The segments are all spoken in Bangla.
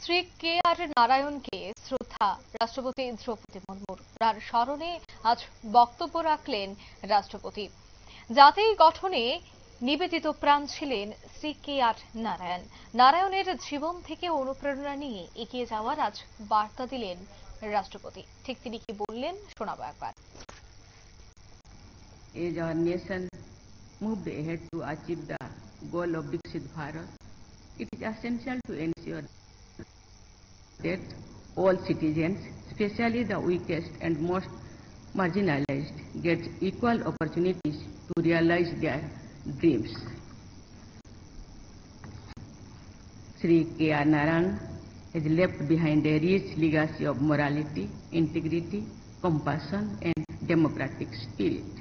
শ্রী কে আর নারায়ণকে শ্রদ্ধা রাষ্ট্রপতি দ্রৌপদী মুর্মুর। তার স্মরণে আজ বক্তব্য রাখলেন রাষ্ট্রপতি। জাতি গঠনে নিবেদিত প্রাণ ছিলেন শ্রী কে আর নারায়ণ। নারায়ণের জীবন থেকে অনুপ্রেরণা নিয়ে এগিয়ে যাওয়ার আজ বার্তা দিলেন রাষ্ট্রপতি। ঠিক তিনি কি বললেন শোনাবো একবার। As our nation moved ahead to achieve the goal of Viksit Bharat, it is essential to ensure that all citizens, especially the weakest and most marginalized, get equal opportunities to realize their dreams. Sri K.R. Narayan has left behind a rich legacy of morality, integrity, compassion, and democratic spirit.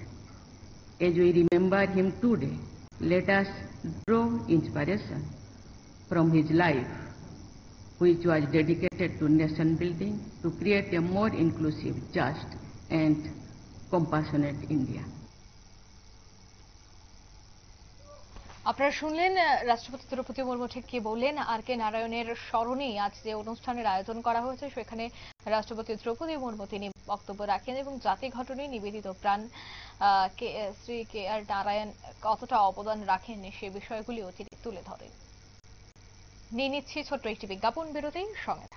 As we remember him today, let us draw inspiration from his life, which was dedicated to nation building to create a more inclusive, just, and compassionate India. আপনারা শুনলেন রাষ্ট্রপতি দ্রৌপদী মুর্মু ঠিক কি বললেন। আর কে নারায়ণের স্মরণে আজ যে অনুষ্ঠানের আয়োজন করা হয়েছে সেখানে রাষ্ট্রপতি দ্রৌপদী মুর্মু তিনি বক্তব্য রাখেন এবং জাতি গঠনে নিবেদিত প্রাণ শ্রী কে আর নারায়ণ কতটা অবদান রাখেন সে বিষয়গুলিও তিনি তুলে ধরেন। নিয়ে নিচ্ছি ছোট্ট একটি বিজ্ঞাপন বিরতি, সঙ্গে